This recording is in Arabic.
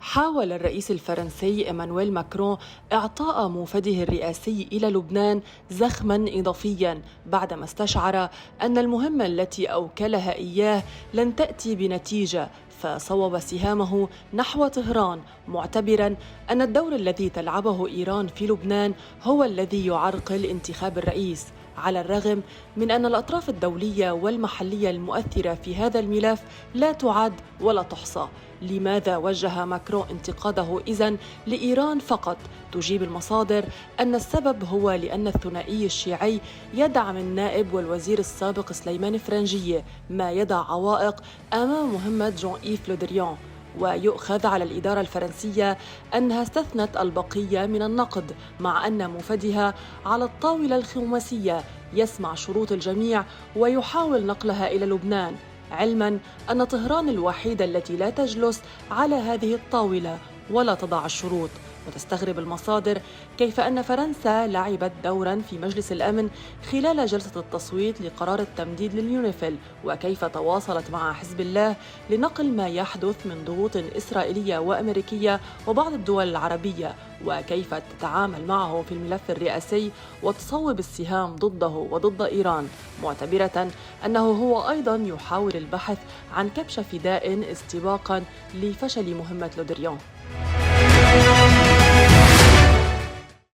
حاول الرئيس الفرنسي إيمانويل ماكرون إعطاء موفده الرئاسي إلى لبنان زخماً إضافياً بعدما استشعر أن المهمة التي أوكلها إياه لن تأتي بنتيجة، فصوب سهامه نحو طهران معتبراً أن الدور الذي تلعبه إيران في لبنان هو الذي يعرقل انتخاب الرئيس، على الرغم من أن الأطراف الدولية والمحلية المؤثرة في هذا الملف لا تعد ولا تحصى. لماذا وجه ماكرون انتقاده إذن لإيران فقط؟ تجيب المصادر أن السبب هو لأن الثنائي الشيعي يدعم النائب والوزير السابق سليمان فرنجية، ما يضع عوائق أمام مهمة جون إيف لودريان. ويؤخذ على الإدارة الفرنسية أنها استثنت البقية من النقد، مع أن موفدها على الطاولة الخماسية يسمع شروط الجميع ويحاول نقلها إلى لبنان، علماً أن طهران الوحيدة التي لا تجلس على هذه الطاولة ولا تضع الشروط. وتستغرب المصادر كيف أن فرنسا لعبت دوراً في مجلس الأمن خلال جلسة التصويت لقرار التمديد لليونيفيل، وكيف تواصلت مع حزب الله لنقل ما يحدث من ضغوط إسرائيلية وأمريكية وبعض الدول العربية، وكيف تتعامل معه في الملف الرئاسي وتصوب السهام ضده وضد إيران، معتبرة أنه هو أيضاً يحاول البحث عن كبش فداء استباقاً لفشل مهمة لودريان.